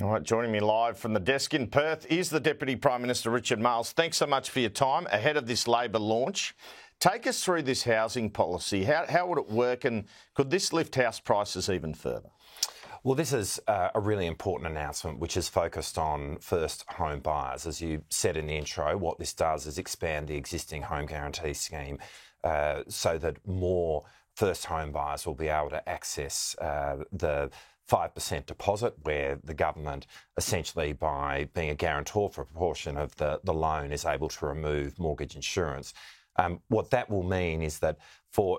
All right, joining me live from the desk in Perth is the Deputy Prime Minister, Richard Marles. Thanks so much for your time ahead of this Labor launch. Take us through this housing policy. How would it work, and could this lift house prices even further? Well, this is a really important announcement which is focused on first home buyers. As you said in the intro, what this does is expand the existing home guarantee scheme so that more first home buyers will be able to access the 5% deposit, where the government, essentially by being a guarantor for a proportion of the loan, is able to remove mortgage insurance. What that will mean is that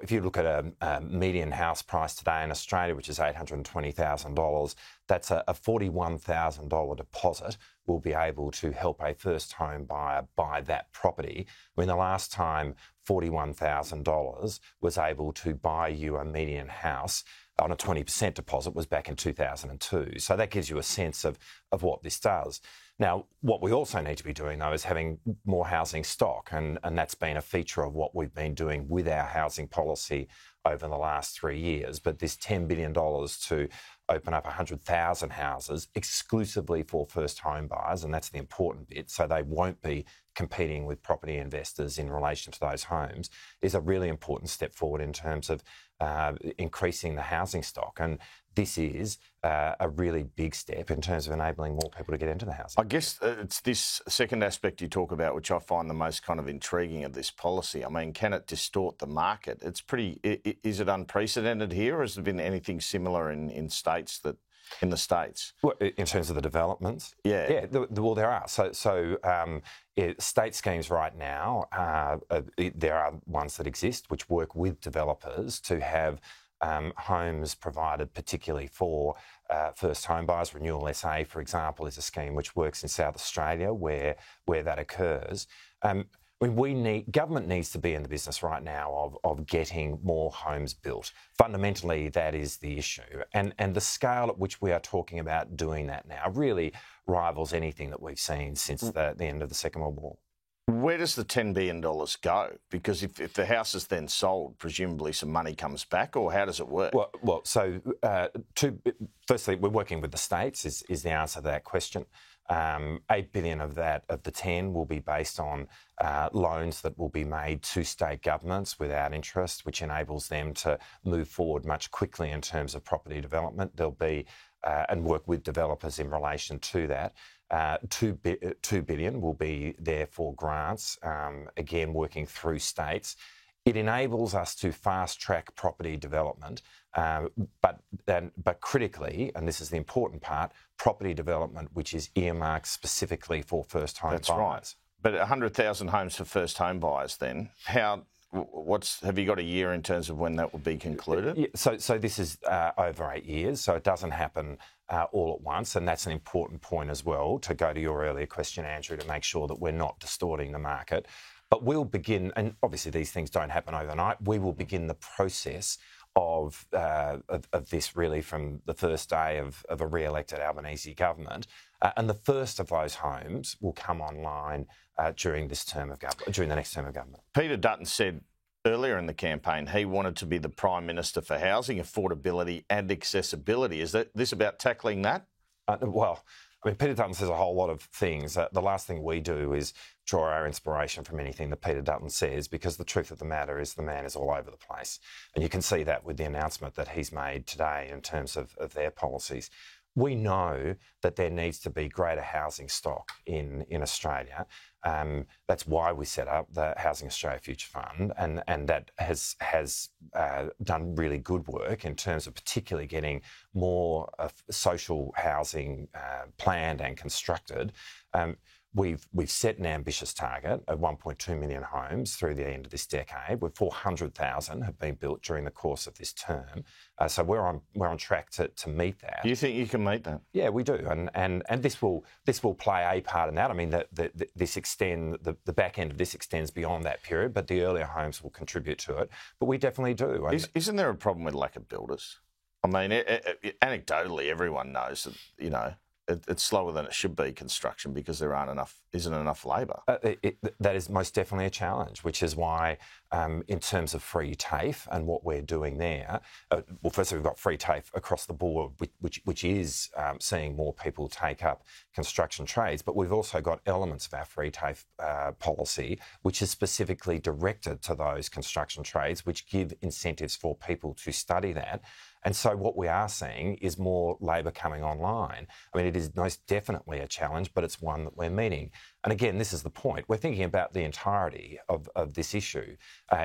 if you look at a median house price today in Australia, which is $820,000, that's a $41,000 deposit will be able to help a first home buyer buy that property. When the last time $41,000 was able to buy you a median house on a 20% deposit was back in 2002. So that gives you a sense of what this does. Now, what we also need to be doing, though, is having more housing stock, and that's been a feature of what we've been doing with our housing policy over the last 3 years. But this $10 billion to open up 100,000 houses exclusively for first home buyers, and that's the important bit, so they won't be competing with property investors in relation to those homes, is a really important step forward in terms of increasing the housing stock. And this is a really big step in terms of enabling more people to get into the housing. I guess it's this second aspect you talk about, which I find the most kind of intriguing of this policy. I mean, can it distort the market? It's pretty. Is it unprecedented here, or has there been anything similar in the States? Well, in terms of the developments? Yeah. Well, there are. State schemes right now, there are ones that exist which work with developers to have homes provided particularly for first home buyers. Renewal SA, for example, is a scheme which works in South Australia where that occurs. Government needs to be in the business right now of getting more homes built. Fundamentally, that is the issue. And the scale at which we are talking about doing that now really rivals anything that we've seen since the end of the Second World War. Where does the $10 billion go? Because if the house is then sold, presumably some money comes back, or how does it work? Firstly, we're working with the states is the answer to that question. $8 billion of the 10 will be based on loans that will be made to state governments without interest, which enables them to move forward much quickly in terms of property development. There'll be and work with developers in relation to that. $2 billion will be there for grants, again working through states. It enables us to fast-track property development, but critically, and this is the important part, property development which is earmarked specifically for first home buyers. Right. But 100,000 homes for first home buyers then, have you got a year in terms of when that will be concluded? Yeah, so this is over 8 years, so it doesn't happen all at once, and that's an important point as well, to go to your earlier question, Andrew, to make sure that we're not distorting the market. But we'll begin, and obviously these things don't happen overnight, we will begin the process of this really from the first day of a re-elected Albanese government. And the first of those homes will come online during the next term of government. Peter Dutton said earlier in the campaign he wanted to be the Prime Minister for housing, affordability and accessibility. Is this about tackling that? Peter Dutton says a whole lot of things. The last thing we do is draw our inspiration from anything that Peter Dutton says, because the truth of the matter is the man is all over the place. And you can see that with the announcement that he's made today in terms of their policies. We know that there needs to be greater housing stock in Australia. That's why we set up the Housing Australia Future Fund, and that has done really good work in terms of particularly getting more social housing planned and constructed. We've set an ambitious target of 1.2 million homes through the end of this decade, where 400,000 have been built during the course of this term. So we're on track to meet that. Do you think you can meet that? Yeah, we do, and this will play a part in that. I mean, the back end of this extends beyond that period, but the earlier homes will contribute to it. But we definitely do. Isn't there a problem with lack of builders? I mean, anecdotally, everyone knows that it's slower than it should be, construction, because there isn't enough labour. That is most definitely a challenge, which is why, in terms of free TAFE and what we're doing there, well, firstly, we've got free TAFE across the board, which is seeing more people take up construction trades, but we've also got elements of our free TAFE policy, which is specifically directed to those construction trades, which give incentives for people to study that. And so what we are seeing is more labour coming online. I mean, it is most definitely a challenge, but it's one that we're meeting. And again, this is the point. We're thinking about the entirety of this issue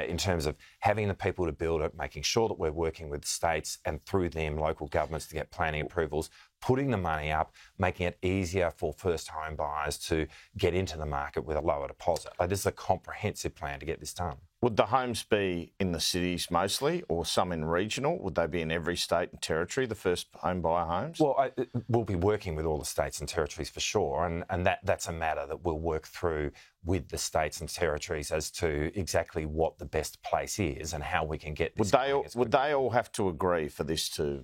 in terms of having the people to build it, making sure that we're working with states and through them local governments to get planning approvals, putting the money up, making it easier for first home buyers to get into the market with a lower deposit. This is a comprehensive plan to get this done. Would the homes be in the cities mostly, or some in regional? Would they be in every state and territory, the first home buyer homes? Well, we'll be working with all the states and territories for sure, and that's a matter that we'll work through with the states and territories as to exactly what the best place is and how we can get this. Would they all have to agree for this to?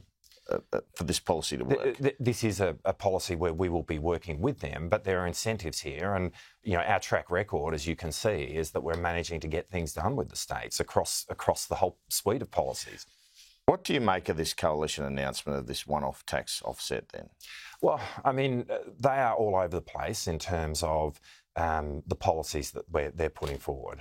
For this policy to work? This is a policy where we will be working with them, but there are incentives here. And, our track record, as you can see, is that we're managing to get things done with the states across the whole suite of policies. What do you make of this coalition announcement of this one-off tax offset then? Well, I mean, they are all over the place in terms of the policies that they're putting forward.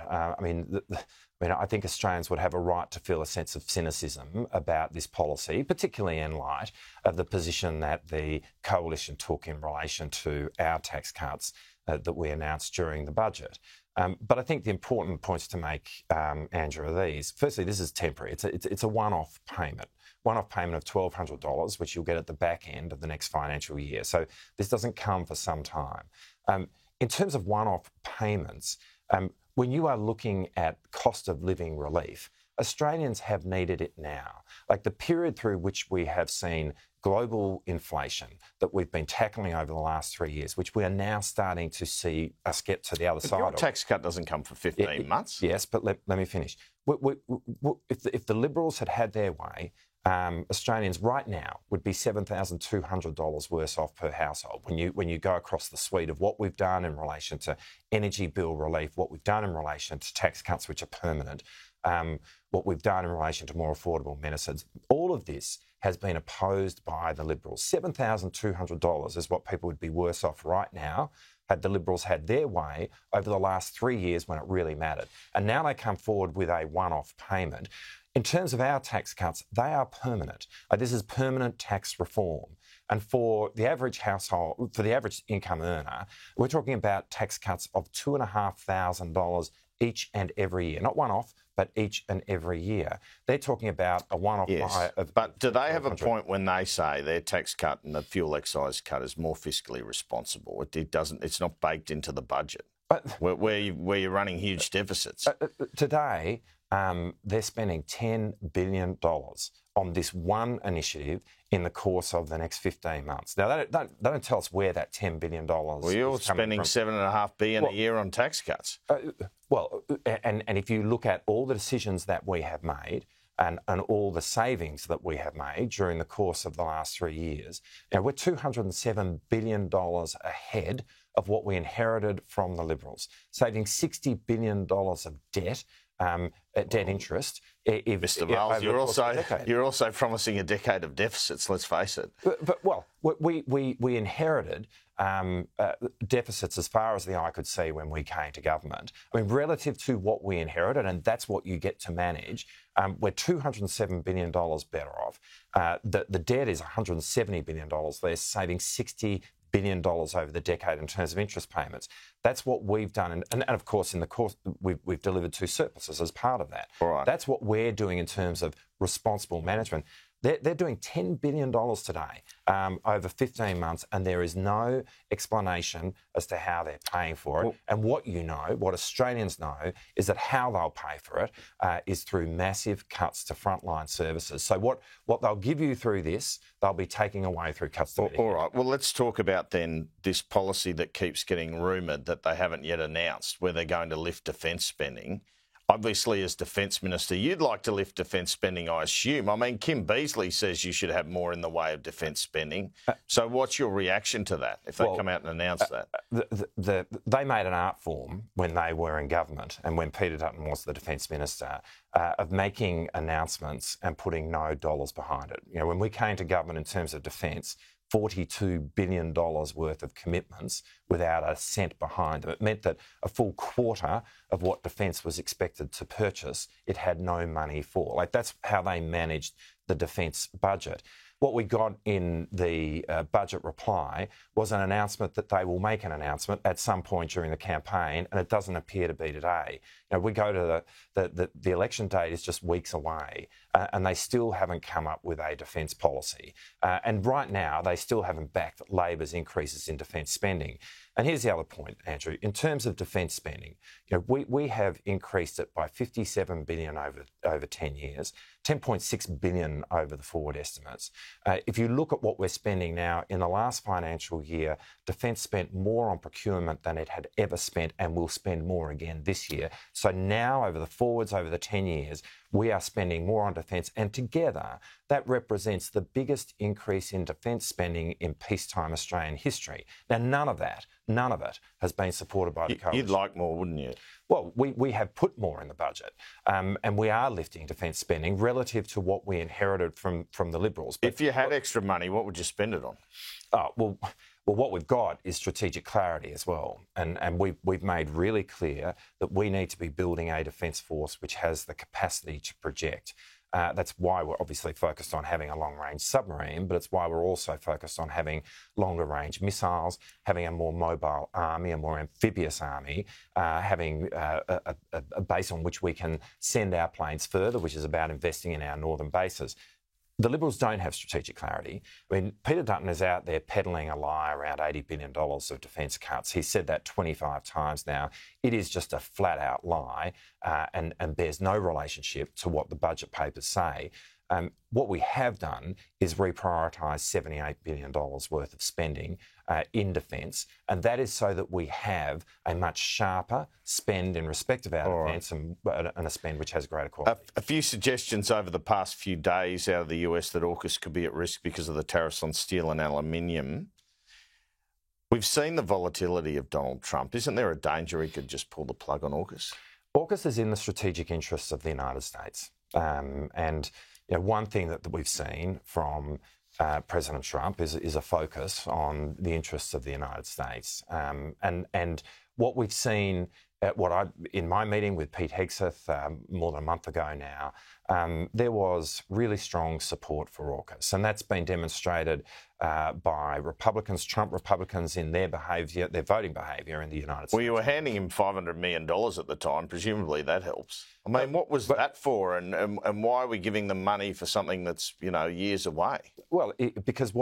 I think Australians would have a right to feel a sense of cynicism about this policy, particularly in light of the position that the coalition took in relation to our tax cuts that we announced during the budget. But I think the important points to make, Andrew, are these. Firstly, this is temporary. It's a one-off payment. One-off payment of $1,200, which you'll get at the back end of the next financial year. So this doesn't come for some time. In terms of one-off payments, when you are looking at cost of living relief, Australians have needed it now. Like the period through which we have seen global inflation that we've been tackling over the last 3 years, which we are now starting to see us get to the other side your of. Tax cut doesn't come for 15 months. Yes, but let me finish. If the Liberals had had their way, Australians right now would be $7,200 worse off per household when you go across the suite of what we've done in relation to energy bill relief, what we've done in relation to tax cuts which are permanent, what we've done in relation to more affordable medicines. All of this has been opposed by the Liberals. $7,200 is what people would be worse off right now had the Liberals had their way over the last 3 years when it really mattered. And now they come forward with a one-off payment. In terms of our tax cuts, they are permanent. This is permanent tax reform. And for the average household, for the average income earner, we're talking about tax cuts of $2,500 each and every year. Not one-off, but each and every year. They're talking about a one-off buy of... But do they have a point when they say their tax cut and the fuel excise cut is more fiscally responsible? It's not baked into the budget, where you're running huge deficits. Today, they're spending $10 billion on this one initiative in the course of the next 15 months. Now, they don't tell us where that $10 billion Well, you're spending $7.5 billion a year on tax cuts. And if you look at all the decisions that we have made and all the savings that we have made during the course of the last 3 years, we're $207 billion ahead of what we inherited from the Liberals, saving $60 billion of debt. Debt interest. Mr. Miles, you're also promising a decade of deficits. Let's face it. We inherited deficits as far as the eye could see when we came to government. I mean, relative to what we inherited, and that's what you get to manage. We're $207 billion better off. The debt is $170 billion. They're saving $60 billion over the decade in terms of interest payments. That's what we've done. And of course, in the course, we've delivered 2 surpluses as part of that. All right. That's what we're doing in terms of responsible management. They're doing $10 billion today over 15 months, and there is no explanation as to how they're paying for it. And what Australians know, is that how they'll pay for it is through massive cuts to frontline services. So what they'll give you through this, they'll be taking away through cuts to Medicare. All right. Well, let's talk about then this policy that keeps getting rumoured that they haven't yet announced, where they're going to lift defence spending. Obviously, as Defence Minister, you'd like to lift defence spending, I assume. I mean, Kim Beazley says you should have more in the way of defence spending. So what's your reaction to that, if they come out and announce that? They made an art form when they were in government and when Peter Dutton was the Defence Minister of making announcements and putting no dollars behind it. You know, when we came to government in terms of defence, $42 billion worth of commitments without a cent behind them. It meant that a full quarter of what Defence was expected to purchase, it had no money for. Like, that's how they managed the defence budget. What we got in the budget reply was an announcement that they will make an announcement at some point during the campaign, and it doesn't appear to be today. You know, we go to the election date is just weeks away, and they still haven't come up with a defence policy. And right now, they still haven't backed Labor's increases in defence spending. And here's the other point, Andrew. In terms of defence spending, you know, we have increased it by $57 billion over 10 years, $10.6 billion over the forward estimates. If you look at what we're spending now, in the last financial year, Defence spent more on procurement than it had ever spent and will spend more again this year. So now, over the forwards, over the 10 years, we are spending more on defence, and together that represents the biggest increase in defence spending in peacetime Australian history. Now, none of it has been supported by the coalition. You'd like more, wouldn't you? Well, we have put more in the budget, and we are lifting defence spending relative to what we inherited from the Liberals. But if you had extra money, what would you spend it on? Oh, well, what we've got is strategic clarity as well, and we've made really clear that we need to be building a defence force which has the capacity to project. That's why we're obviously focused on having a long-range submarine, but it's why we're also focused on having longer-range missiles, having a more mobile army, a more amphibious army, having a base on which we can send our planes further, which is about investing in our northern bases. The Liberals don't have strategic clarity. I mean, Peter Dutton is out there peddling a lie around $80 billion of defence cuts. He's said that 25 times now. It is just a flat-out lie and bears no relationship to what the budget papers say. What we have done is reprioritise $78 billion worth of spending in defence, and that is so that we have a much sharper spend in respect of our defence and a spend which has greater quality. A few suggestions over the past few days out of the US that AUKUS could be at risk because of the tariffs on steel and aluminium. We've seen the volatility of Donald Trump. Isn't there a danger he could just pull the plug on AUKUS? AUKUS is in the strategic interests of the United States. And you know, one thing that we've seen from President Trump is a focus on the interests of the United States. And what we've seen in my meeting with Pete Hegseth more than a month ago now, there was really strong support for AUKUS, and that's been demonstrated by Republicans, Trump Republicans, in their behaviour, their voting behaviour in the United States. Well, you were handing him $500 million at the time. Presumably that helps. I mean, what was that for, and why are we giving them money for something that's, you know, years away? Well, because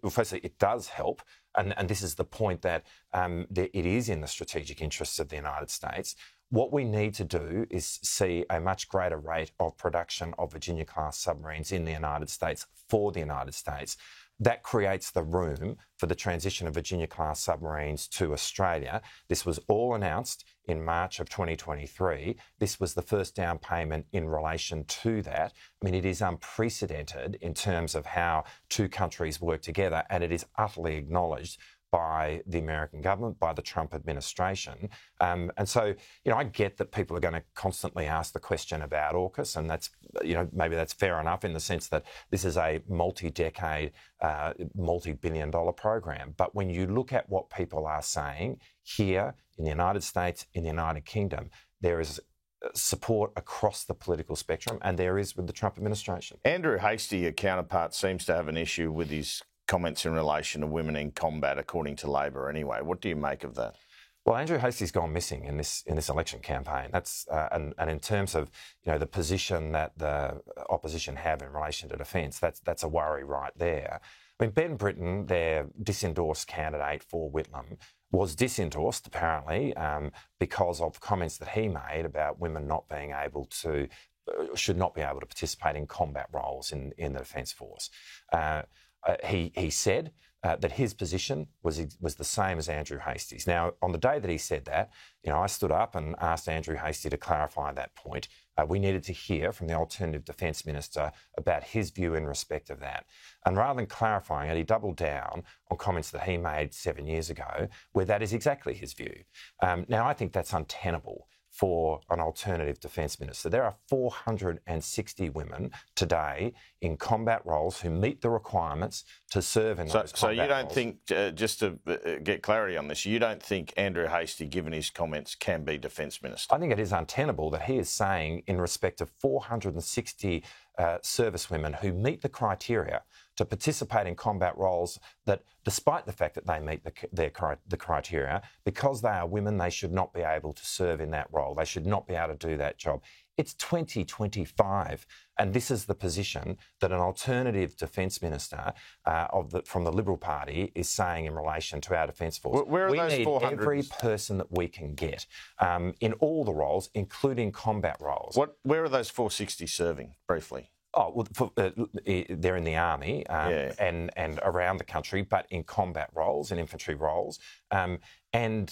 firstly, it does help, and this is the point that it is in the strategic interests of the United States. What we need to do is see a much greater rate of production of Virginia-class submarines in the United States for the United States. That creates the room for the transition of Virginia-class submarines to Australia. This was all announced in March of 2023. This was the first down payment in relation to that. I mean, it is unprecedented in terms of how two countries work together, and it is utterly acknowledged by the American government, by the Trump administration. And so, you know, I get that people are going to constantly ask the question about AUKUS, and that's, you know, maybe that's fair enough in the sense that this is a multi-decade, multi-billion-dollar program. But when you look at what people are saying here in the United States, in the United Kingdom, there is support across the political spectrum, and there is with the Trump administration. Andrew Hastie, your counterpart, seems to have an issue with his comments in relation to women in combat, according to Labor anyway. What do you make of that? Well, Andrew Hastie's gone missing in this election campaign. That's and in terms of, you know, the position that the opposition have in relation to defence, that's a worry right there. I mean, Ben Britton, their disendorsed candidate for Whitlam, was disendorsed apparently because of comments that he made about women not being able to, should not be able to participate in combat roles in the Defence Force. he said that his position was the same as Andrew Hastie's. Now, on the day that he said that, I stood up and asked Andrew Hastie to clarify that point. We needed to hear from the Alternative Defence Minister about his view in respect of that. And rather than clarifying it, he doubled down on comments that he made 7 years ago, where that is exactly his view. Now, I think that's untenable for an Alternative Defence Minister. There are 460 women today in combat roles who meet the requirements to serve in those combat roles. So you don't think, just to get clarity on this, you don't think Andrew Hastie, given his comments, can be Defence Minister? I think it is untenable that he is saying, in respect of 460 servicewomen who meet the criteria to participate in combat roles, that despite the fact that they meet the criteria, because they are women, they should not be able to serve in that role. They should not be able to do that job. It's 2025, and this is the position that an Alternative Defence Minister from the Liberal Party is saying in relation to our Defence Force. Where are we those need 400? Every person that we can get in all the roles, including combat roles. Where are those 460 serving, briefly? Oh, well, they're in the army and around the country, but in combat roles, in infantry roles, and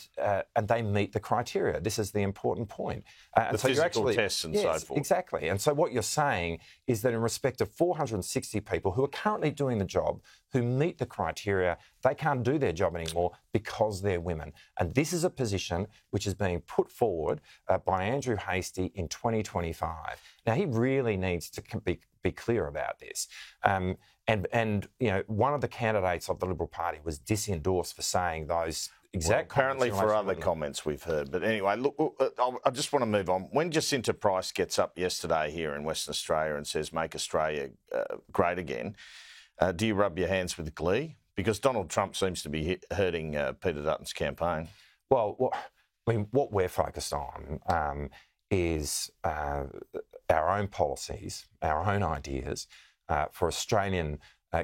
they meet the criteria. This is the important point. The physical tests and so forth. Exactly. And so what you're saying is that in respect of 460 people who are currently doing the job, who meet the criteria, they can't do their job anymore because they're women. And this is a position which is being put forward by Andrew Hastie in 2025. Now, he really needs to be clear about this. And one of the candidates of the Liberal Party was disendorsed for saying those exact comments. Apparently for other comments we've heard. But anyway, look, I just want to move on. When Jacinta Price gets up yesterday here in Western Australia and says, make Australia great again, do you rub your hands with glee? Because Donald Trump seems to be hurting Peter Dutton's campaign. Well, what we're focused on is our own policies, our own ideas for Australian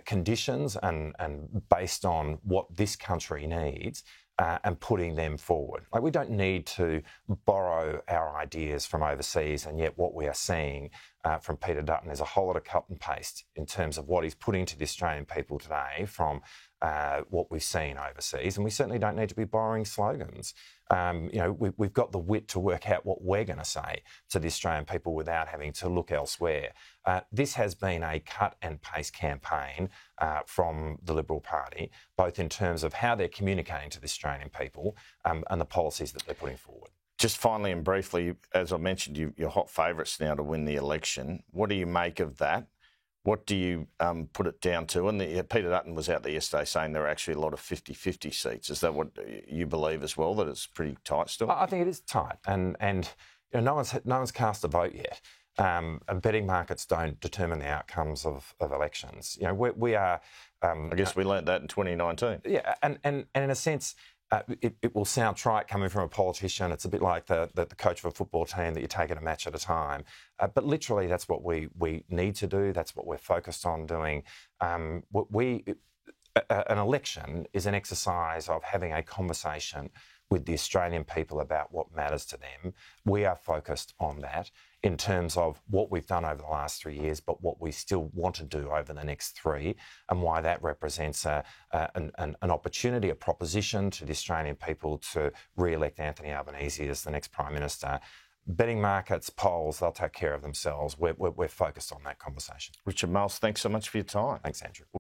conditions and based on what this country needs and putting them forward. Like, we don't need to borrow our ideas from overseas, and yet what we are seeing from Peter Dutton is a whole lot of cut and paste in terms of what he's putting to the Australian people today from what we've seen overseas, and we certainly don't need to be borrowing slogans. We've got the wit to work out what we're going to say to the Australian people without having to look elsewhere. This has been a cut and paste campaign from the Liberal Party, both in terms of how they're communicating to the Australian people and the policies that they're putting forward. Just finally and briefly, as I mentioned, you're hot favourites now to win the election. What do you make of that? What do you put it down to? And Peter Dutton was out there yesterday saying there are actually a lot of 50-50 seats. Is that what you believe as well, that it's pretty tight still? I think it is tight, and no one's cast a vote yet. And betting markets don't determine the outcomes of elections. We are. I guess we learnt that in 2019. Yeah, and in a sense. It will sound trite coming from a politician. It's a bit like the coach of a football team that you take at a match at a time. But literally, that's what we need to do. That's what we're focused on doing. An election is an exercise of having a conversation with the Australian people about what matters to them. We are focused on that in terms of what we've done over the last 3 years, but what we still want to do over the next 3, and why that represents an opportunity, a proposition to the Australian people to re-elect Anthony Albanese as the next Prime Minister. Betting markets, polls, they'll take care of themselves. We're focused on that conversation. Richard Marles, thanks so much for your time. Thanks, Andrew.